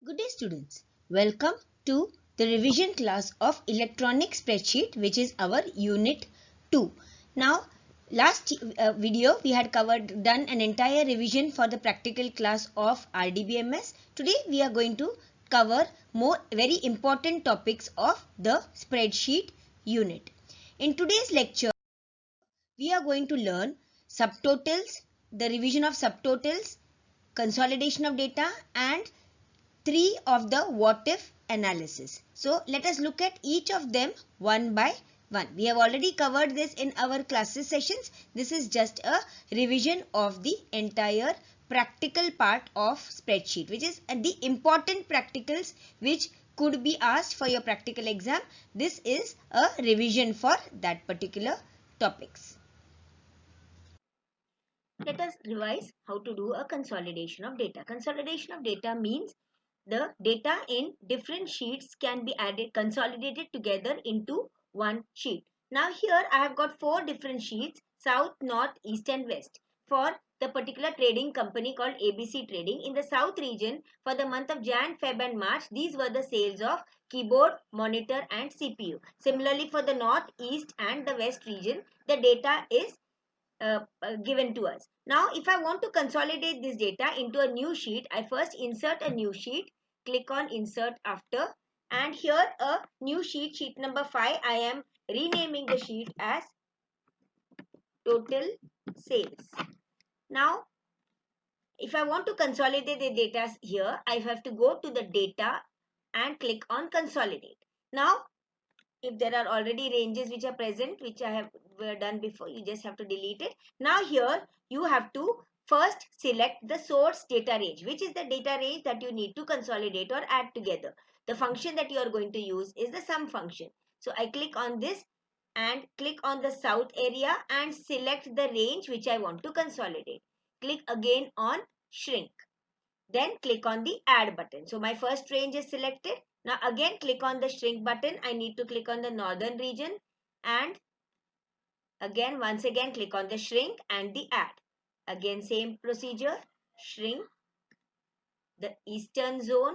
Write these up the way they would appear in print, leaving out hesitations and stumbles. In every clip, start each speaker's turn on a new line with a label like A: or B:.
A: Good day students. Welcome to the revision class of electronic spreadsheet, which is our unit 2. Now last video we had done an entire revision for the practical class of RDBMS. Today we are going to cover more very important topics of the spreadsheet unit. In today's lecture we are going to learn subtotals, the revision of subtotals, consolidation of data, and 3 of the what if analysis. So let us look at each of them one by one. We have already covered this in our classes sessions. This is just a revision of the entire practical part of spreadsheet, which is the important practicals which could be asked for your practical exam. This is a revision for that particular topics. Let us revise how to do a consolidation of data. Consolidation of data means the data in different sheets can be consolidated together into one sheet. Now here I have got 4 different sheets: south, north, east and west, for the particular trading company called ABC Trading. In the south region, for the month of Jan, Feb and March, these were the sales of keyboard, monitor and CPU. Similarly, for the north, east and the west region, the data is given to us. Now if I want to consolidate this data into a new sheet, I first insert a new sheet, click on insert after, and here a new sheet, sheet number 5, I am renaming the sheet as total sales. Now if I want to consolidate the data here, I have to go to the data and click on consolidate. Now if there are already ranges which are present, which I have done before, you just have to delete it. Now here you have to first select the source data range, which is the data range that you need to consolidate or add together. The function that you are going to use is the sum function. So I click on this and click on the south area and select the range which I want to consolidate. Click again on shrink. Then click on the add button. So my first range is selected. Now again click on the shrink button. I need to click on the northern region and again once again click on the shrink and the add. Again same procedure, shrink the eastern zone.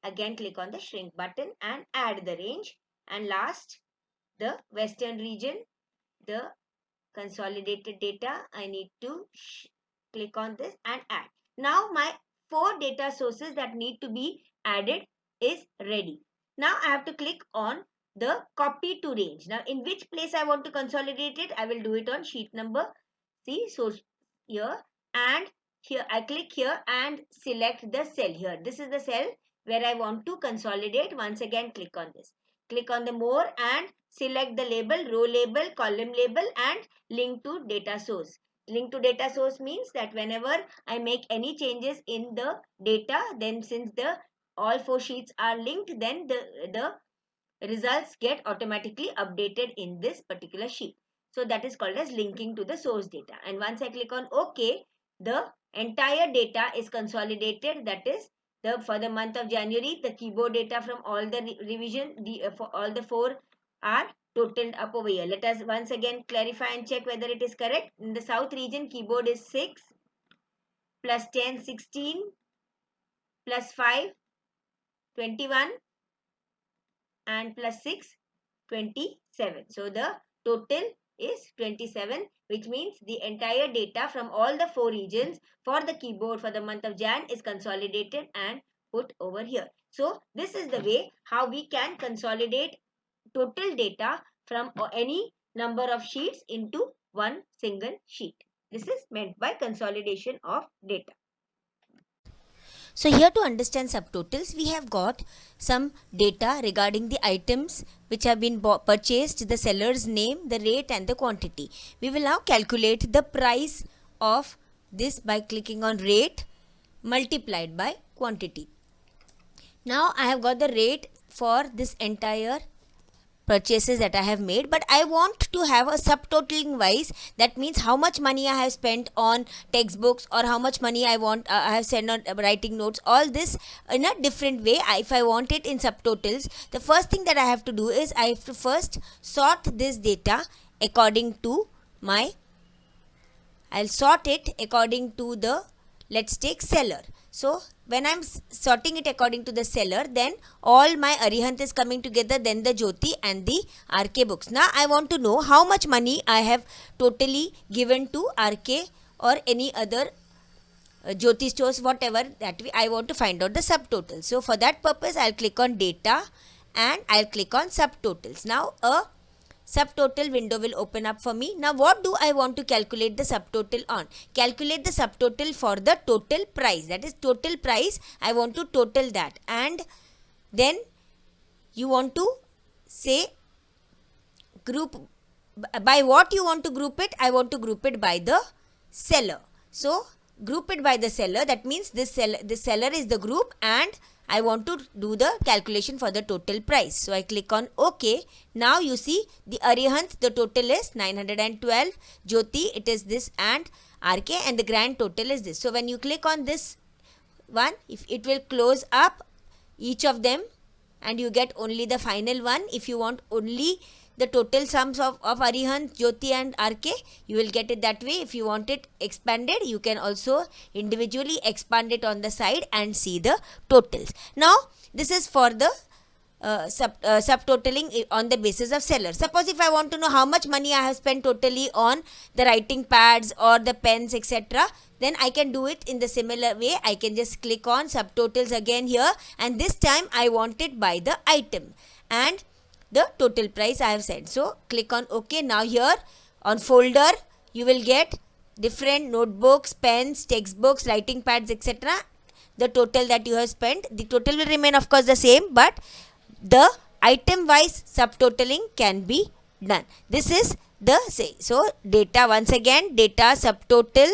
A: Again click on the shrink button and add the range, and last the western region, the consolidated data. I need to click on this and add. Now my 4 data sources that need to be added is ready. Now I have to click on the copy to range. Now in which place I want to consolidate it, I will do it on sheet number, see, source here, and here I click here and select the cell here. This is the cell where I want to consolidate. Once again click on this. Click on the more and select the label, row label, column label and link to data source. Link to data source means that whenever I make any changes in the data, then since the all 4 sheets are linked, then the results get automatically updated in this particular sheet. So that is called as linking to the source data. And once I click on OK, the entire data is consolidated. That is, for the month of January, the keyboard data from all the revision, for all the 4 are totaled up over here. Let us once again clarify and check whether it is correct. In the south region, keyboard is 6 plus 10, 16 plus 5, 21 and plus 6, 27. So the total is 27, which means the entire data from all the 4 regions for the keyboard for the month of Jan is consolidated and put over here. So this is the way how we can consolidate total data from any number of sheets into one single sheet. This is meant by consolidation of data. So here to understand subtotals, we have got some data regarding the items which have been purchased, the seller's name, the rate and the quantity. We will now calculate the price of this by clicking on rate multiplied by quantity. Now I have got the rate for this entire purchases that I have made, but I want to have a subtotaling wise. That means how much money I have spent on textbooks or how much money I have spent on writing notes, all this in a different way. If I want it in subtotals, the first thing that I have to do is I have to first sort this data according to I'll sort it according to the, let's take seller.
B: So when I'm sorting it according to the seller, then all my Arihant is coming together, then the Jyoti and the RK books. Now I want to know how much money I have totally given to RK or any other Jyoti stores, whatever that I want to find out the subtotal. So for that purpose, I'll click on data and I'll click on subtotals. Now a subtotal window will open up for me. Now what do I want to calculate the subtotal on? Calculate the subtotal for the total price. That is total price. I want to total that. And then you want to say group by what you want to group it. I want to group it by the seller. So group it by the seller. That means this seller is the group and I want to do the calculation for the total price. So I click on OK. Now you see the Arihant, the total is 912. Jyoti, it is this, and RK, and the grand total is this. So when you click on this one, if it will close up each of them and you get only the final one. If you want only the total sums of Arihant, Jyoti and RK, you will get it that way. If you want it expanded, you can also individually expand it on the side and see the totals. Now this is for the subtotaling on the basis of seller. Suppose if I want to know how much money I have spent totally on the writing pads or the pens, etc., then I can do it in the similar way. I can just click on subtotals again here, and this time I want it by the item and the total price I have said. So click on OK. Now here on folder you will get different notebooks, pens, textbooks, writing pads, etc. The total that you have spent. The total will remain of course the same, but the item wise subtotaling can be done. This is the say. So data, once again, data subtotal,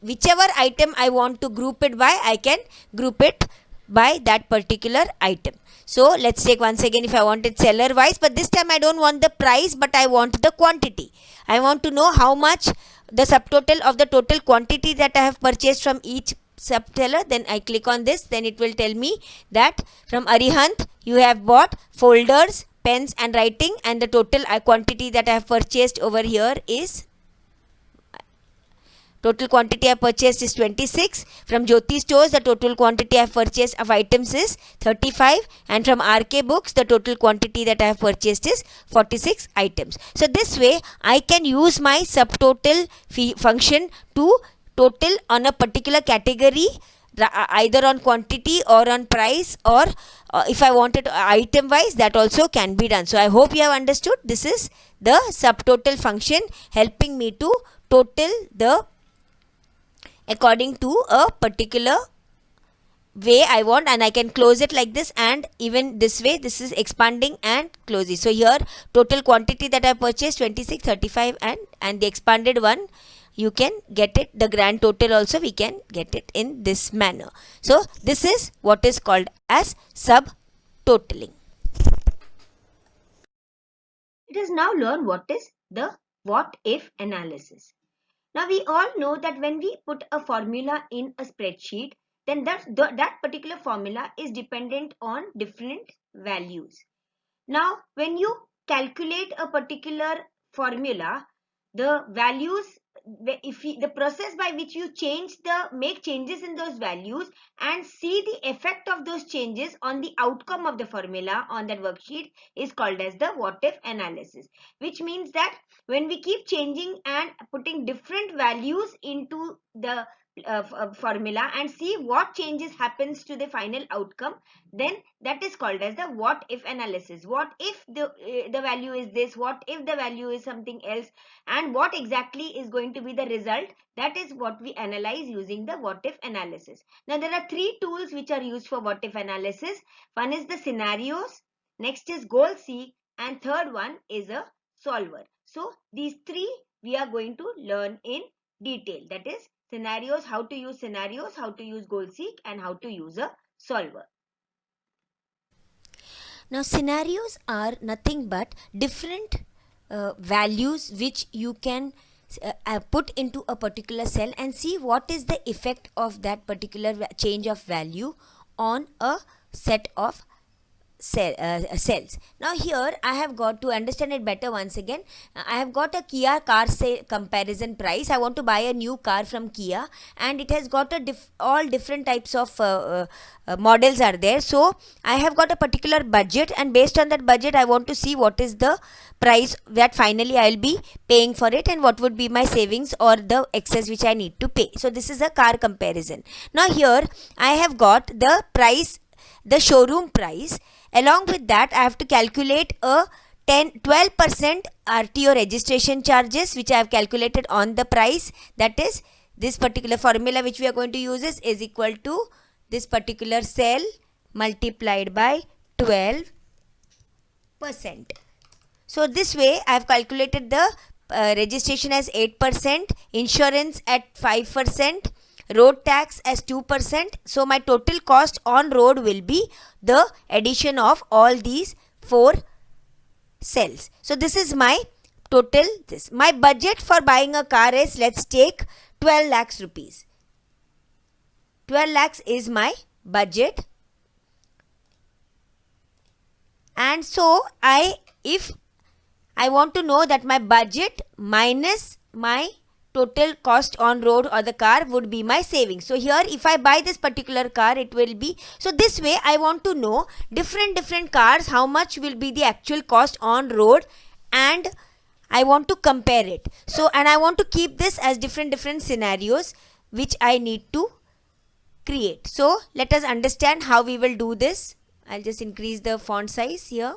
B: whichever item I want to group it by, I can group it by that particular item. So let's take once again, if I want it seller wise, but this time I don't want the price, but I want the quantity. I want to know how much the subtotal of the total quantity that I have purchased from each subseller. Then I click on this, then it will tell me that from Arihant you have bought folders, pens and writing, and the total quantity that I have purchased over here is total quantity I purchased is 26. From Jyoti stores, the total quantity I have purchased of items is 35. And from RK books, the total quantity that I have purchased is 46 items. So this way, I can use my subtotal function to total on a particular category, either on quantity or on price, or if I want it item wise, that also can be done. So I hope you have understood. This is the subtotal function helping me to total the according to a particular way I want, and I can close it like this, and even this way this is expanding and closing. So here total quantity that I purchased 26, 35 and the expanded one, you can get it, the grand total also we can get it in this manner. So this is what is called as subtotaling.
A: Let us now learn what is the what if analysis. Now we all know that when we put a formula in a spreadsheet, then that particular formula is dependent on different values. Now when you calculate a particular formula, the values, the process by which you make changes in those values and see the effect of those changes on the outcome of the formula on that worksheet is called as the what if analysis, which means that when we keep changing and putting different values into the formula and see what changes happens to the final outcome, then that is called as the what if analysis. What if the value is this, what if the value is something else, and what exactly is going to be the result. That is what we analyze using the what if analysis. Now there are three tools which are used for what if analysis. One is the scenarios, next is goal seek, and third one is a solver. So these three we are going to learn in detail, that is scenarios, how to use scenarios, how to use goal seek, and how to use a solver.
B: Now scenarios are nothing but different values which you can put into a particular cell and see what is the effect of that particular change of value on a set of cells. Now here I have got, to understand it better once again, I have got a Kia car comparison price. I want to buy a new car from Kia, and it has got a all different types of models are there. So I have got a particular budget, and based on that budget I want to see what is the price that finally I will be paying for it, and what would be my savings or the excess which I need to pay. So this is a car comparison. Now here I have got the price, the showroom price. Along with that, I have to calculate a 12% RTO registration charges, which I have calculated on the price. That is, this particular formula which we are going to use is equal to this particular cell multiplied by 12%. So this way I have calculated the registration as 8%, insurance at 5%, road tax as 2%. So my total cost on road will be the addition of all these 4 cells. So this is my total. My budget for buying a car is, let's take 12 lakhs rupees. 12 lakhs is my budget. And so if I want to know that my budget minus my total cost on road or the car would be my savings. So here if I buy this particular car, it will be, so this way I want to know different cars, how much will be the actual cost on road, and I want to compare it. So, and I want to keep this as different scenarios which I need to create. So let us understand how we will do this. I'll just increase the font size here.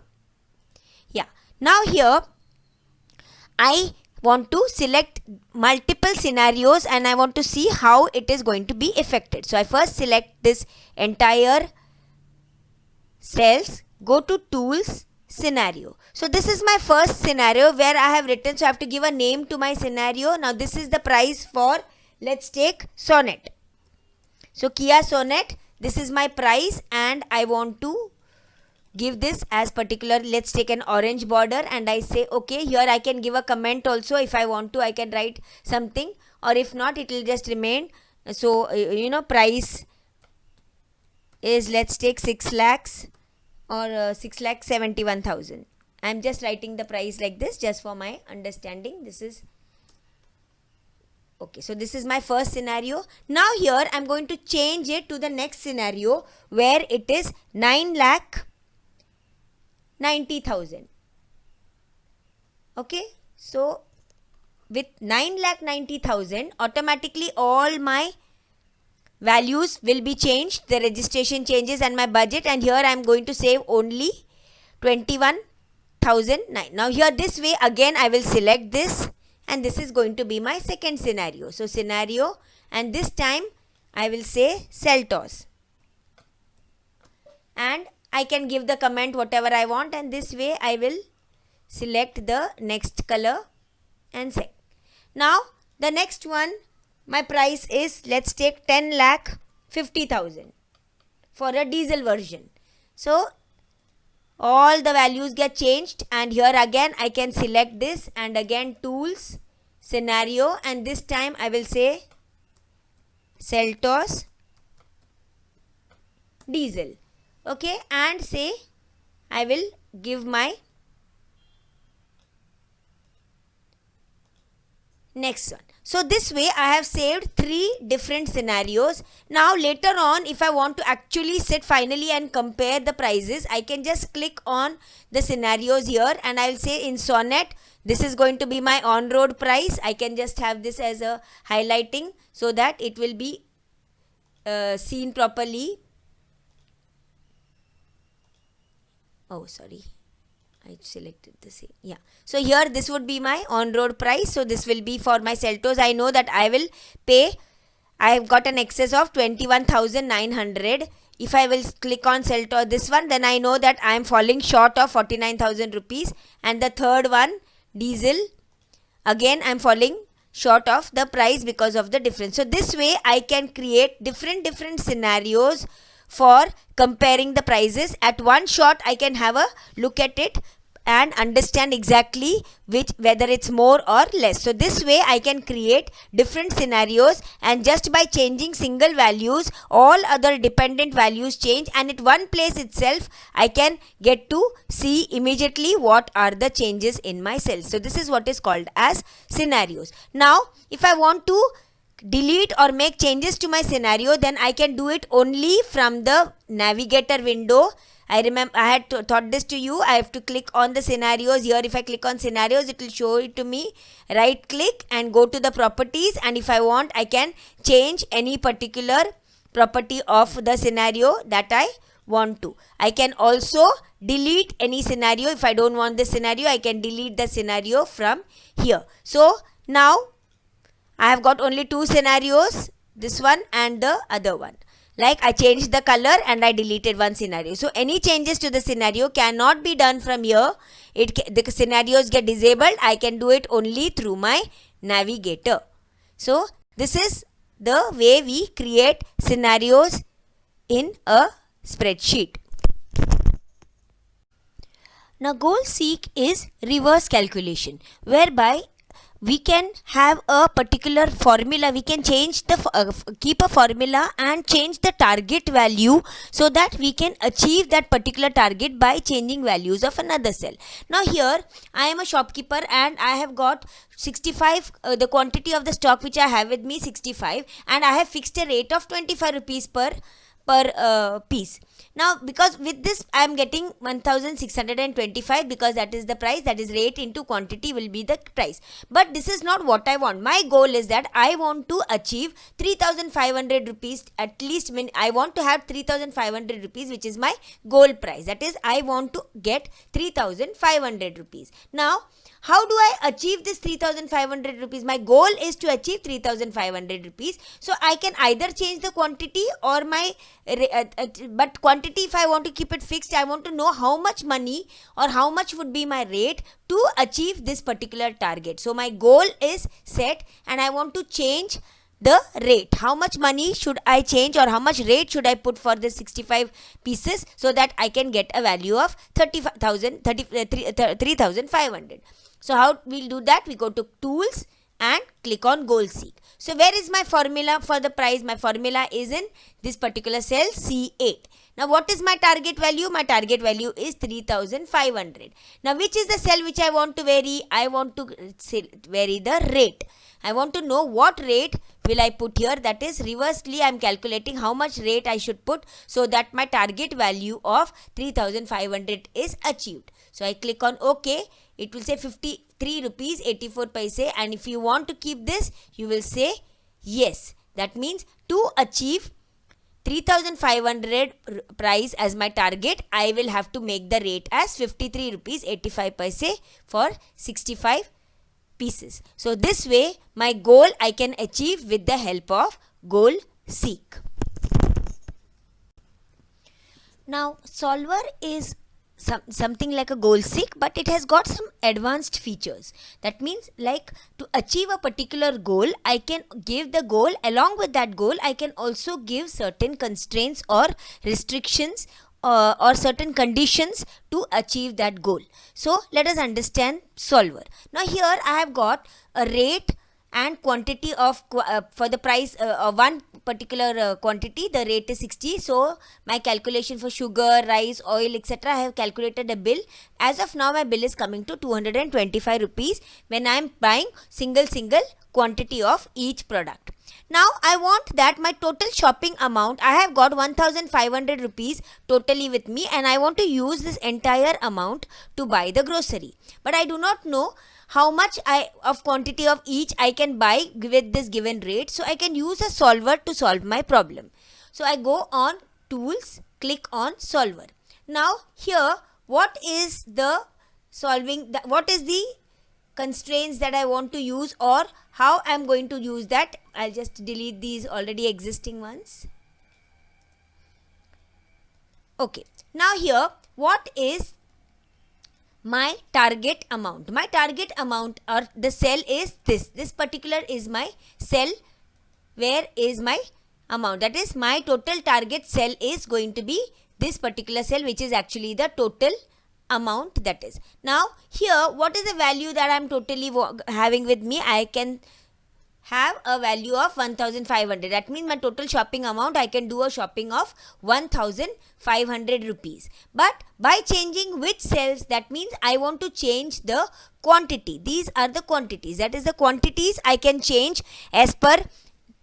B: Yeah. Now here I want to select multiple scenarios and I want to see how it is going to be affected. So I first select this entire cells, go to tools, scenario. So this is my first scenario where I have written, so I have to give a name to my scenario. Now this is the price for, let's take Sonet. So Kia Sonet, this is my price, and I want to give this as particular, let's take an orange border, and I say okay. Here I can give a comment also if I want to. I can write something, or if not it will just remain. So price is, let's take 6 lakhs or 6,71,000. I am just writing the price like this just for my understanding. This is okay. So this is my first scenario. Now here I am going to change it to the next scenario where it is 9,90,000. Okay, so with 9,90,000, automatically all my values will be changed, the registration changes and my budget, and here I am going to save only 21,009. Now here this way again I will select this, and this is going to be my second scenario. So scenario, and this time I will say Seltos, and I can give the comment whatever I want, and this way I will select the next color and set. Now the next one, my price is, let's take 10,50,000 for a diesel version. So all the values get changed, and here again I can select this, and again tools, scenario, and this time I will say Seltos diesel. Okay, and say I will give my next one. So this way I have saved 3 different scenarios. Now later on, if I want to actually sit finally and compare the prices, I can just click on the scenarios here, and I will say in Sonet, this is going to be my on-road price. I can just have this as a highlighting so that it will be seen properly. Oh, sorry, I selected the same. Yeah. So here this would be my on-road price. So this will be for my Seltos. I know that I will pay, I have got an excess of 21,900. If I will click on Seltos, this one, then I know that I am falling short of 49,000 rupees. And the third one, diesel, again I am falling short of the price because of the difference. So this way I can create different scenarios for comparing the prices. At one shot I can have a look at it and understand exactly whether it's more or less. So this way I can create different scenarios, and just by changing single values, all other dependent values change, and at one place itself I can get to see immediately what are the changes in my cells. So this is what is called as scenarios. Now if I want to delete or make changes to my scenario, then I can do it only from the navigator window. I remember I had taught this to you. I have to click on the scenarios. Here if I click on scenarios, it will show it to me. Right click and go to the properties, and if I want, I can change any particular property of the scenario that I want to. I can also delete any scenario. If I don't want this scenario, I can delete the scenario from here. So now I have got only two scenarios, this one and the other one. Like I changed the color and I deleted one scenario. So any changes to the scenario cannot be done from here. The scenarios get disabled. I can do it only through my navigator. So this is the way we create scenarios in a spreadsheet. Now goal seek is reverse calculation, whereby we can have a particular formula. We can change keep a formula and change the target value so that we can achieve that particular target by changing values of another cell. Now here I am a shopkeeper and I have got 65, the quantity of the stock which I have with me 65, and I have fixed a rate of 25 rupees per piece. Now because with this I am getting 1625, because that is the price, that is rate into quantity will be the price. But this is not what I want. My goal is that I want to achieve 3500 rupees at least. I want to have 3500 rupees, which is my goal price. That is, I want to get 3500 rupees. Now how do I achieve this 3500 rupees? My goal is to achieve 3500 rupees. So I can either change the quantity or but quantity, if I want to keep it fixed, I want to know how much money or how much would be my rate to achieve this particular target. So my goal is set and I want to change the rate. How much money should I change, or how much rate should I put for the 65 pieces so that I can get a value of 3500. So how we'll do that? We go to tools and click on goal seek. So where is my formula for the price? My formula is in this particular cell C8. Now what is my target value? My target value is 3500. Now which is the cell which I want to vary? I want to vary the rate. I want to know what rate will I put here. That is, reversely I am calculating how much rate I should put so that my target value of 3500 is achieved. So I click on OK. It will say 53 rupees 84 paise, and if you want to keep this, you will say yes. That means to achieve 3500 price as my target, I will have to make the rate as 53 rupees 85 paise for 65 pieces. So this way my goal I can achieve with the help of goal seek. Now solver is something like a goal seek, but it has got some advanced features. That means, like, to achieve a particular goal, I can give the goal. Along with that goal, I can also give certain constraints or restrictions or certain conditions to achieve that goal. So let us understand solver. Now here I have got a rate and quantity of for the price of one particular quantity. The rate is 60. So my calculation for sugar, rice, oil, etc. I have calculated a bill. As of now my bill is coming to 225 rupees when I am buying single quantity of each product. Now I want that my total shopping amount, I have got 1500 rupees totally with me, and I want to use this entire amount to buy the grocery. But I do not know how much of quantity of each I can buy with this given rate. So I can use a solver to solve my problem. So I go on tools, click on solver. Now here what is the what is the constraints that I want to use, or how I am going to use that. I'll just delete these already existing ones. Okay, now here what is my target amount? My target amount, or the cell, is this particular is my cell. Where is my amount? That is, my total target cell is going to be this particular cell, which is actually the total amount that is. Now here, what is the value that I'm totally having with me? I can have a value of 1500. That means my total shopping amount, I can do a shopping of 1500 rupees. But by changing which cells, that means I want to change the quantity. These are the quantities, that is the quantities I can change as per,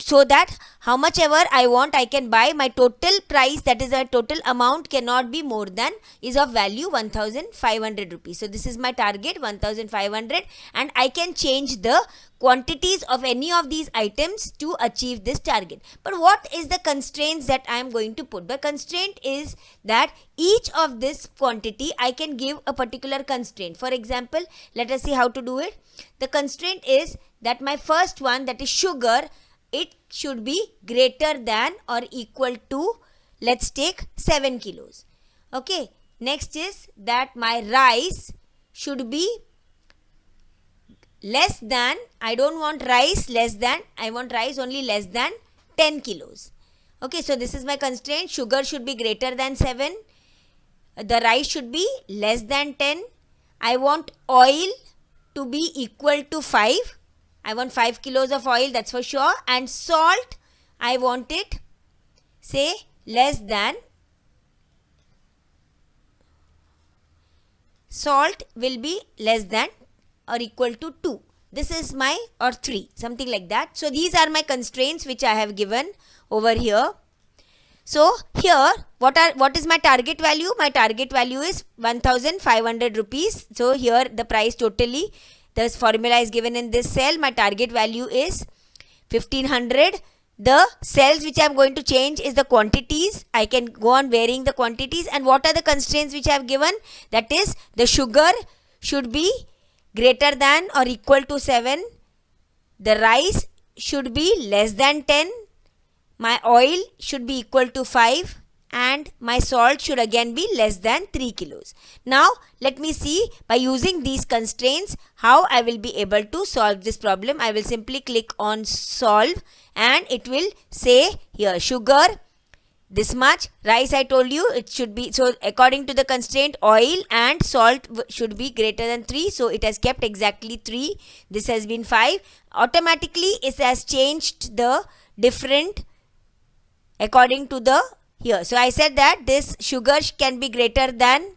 B: so that how much ever I want I can buy. My total price, that is the total amount, cannot be more than, is of value 1500 rupees. So this is my target 1500, and I can change the quantities of any of these items to achieve this target. But what is the constraints that I am going to put? The constraint is that each of this quantity I can give a particular constraint. For example, let us see how to do it. The constraint is that my first one, that is sugar, it should be greater than or equal to, let's take 7 kilos. Okay. Next is that my rice should be less than, I don't want rice less than, I want rice only less than 10 kilos. Okay. So this is my constraint. Sugar should be greater than 7. The rice should be less than 10. I want oil to be equal to 5. I want 5 kilos of oil, that's for sure. And salt, I want it, say, less than, salt will be less than or equal to 2. This is my, or 3, something like that. So these are my constraints which I have given over here. So here, what is my target value? My target value is 1500 rupees. So here the price totally, this formula is given in this cell. My target value is 1500. The cells which I am going to change is the quantities. I can go on varying the quantities. And what are the constraints which I have given? That is, the sugar should be greater than or equal to 7. The rice should be less than 10. My oil should be equal to 5. And my salt should again be less than 3 kilos. Now let me see, by using these constraints, how I will be able to solve this problem. I will simply click on solve, and it will say here sugar this much, rice I told you it should be, so according to the constraint, oil and salt should be greater than 3. So it has kept exactly 3. This has been 5. Automatically it has changed the different according to the here. So I said that this sugar can be greater than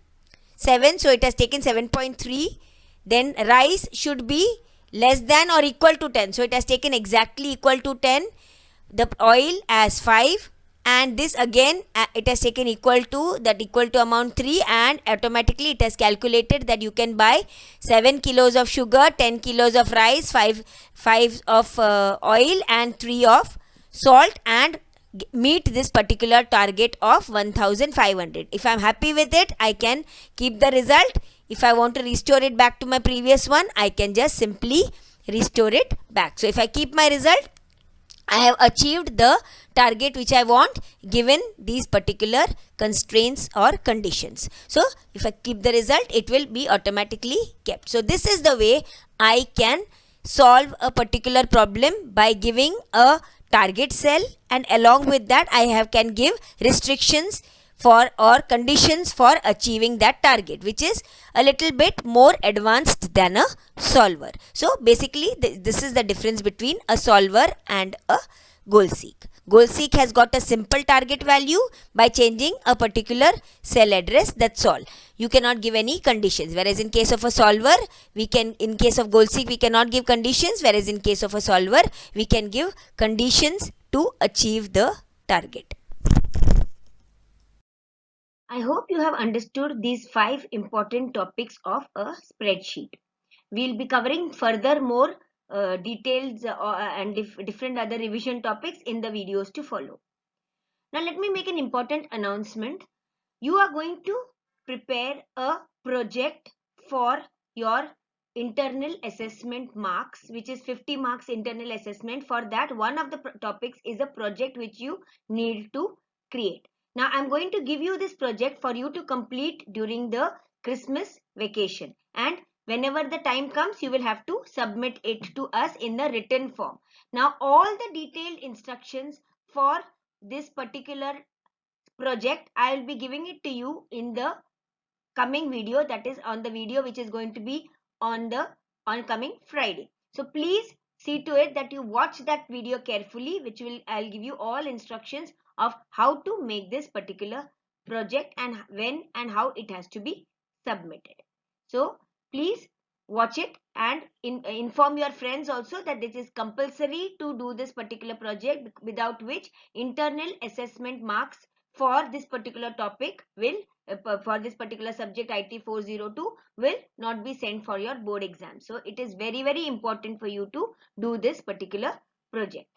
B: 7. So it has taken 7.3. Then rice should be less than or equal to 10. So it has taken exactly equal to 10. The oil as 5. And this again it has taken equal to, that equal to amount 3, and automatically it has calculated that you can buy 7 kilos of sugar, 10 kilos of rice, 5 of oil and 3 of salt, and meet this particular target of 1500. If I am happy with it, I can keep the result. If I want to restore it back to my previous one, I can just simply restore it back. So if I keep my result, I have achieved the target which I want given these particular constraints or conditions. So if I keep the result, it will be automatically kept. So this is the way I can solve a particular problem, by giving a target cell, and along with that I can give restrictions for or conditions for achieving that target, which is a little bit more advanced than a solver. So basically this is the difference between a solver and a goal seek. Goal seek has got a simple target value by changing a particular cell address, that's all. You cannot give any conditions, whereas in case of a solver, we can, in case of goal seek we cannot give conditions, whereas in case of a solver we can give conditions to achieve the target.
A: I hope you have understood these 5 important topics of a spreadsheet. We'll be covering further more details and different other revision topics in the videos to follow. Now let me make an important announcement. You are going to prepare a project for your internal assessment marks, which is 50 marks internal assessment. For that, one of the topics is a project which you need to create. Now I'm going to give you this project for you to complete during the Christmas vacation, and whenever the time comes you will have to submit it to us in the written form. Now all the detailed instructions for this particular project I will be giving it to you in the coming video, that is on the video which is going to be on the coming Friday. So please see to it that you watch that video carefully, which will I'll give you all instructions of how to make this particular project and when and how it has to be submitted. So please watch it and inform your friends also that this is compulsory to do this particular project, without which internal assessment marks for this particular topic will for this particular subject IT 402 will not be sent for your board exam. So it is very, very important for you to do this particular project.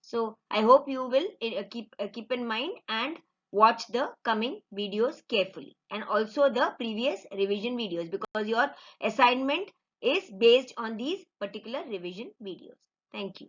A: So I hope you will keep in mind and watch the coming videos carefully, and also the previous revision videos, because your assignment is based on these particular revision videos. Thank you.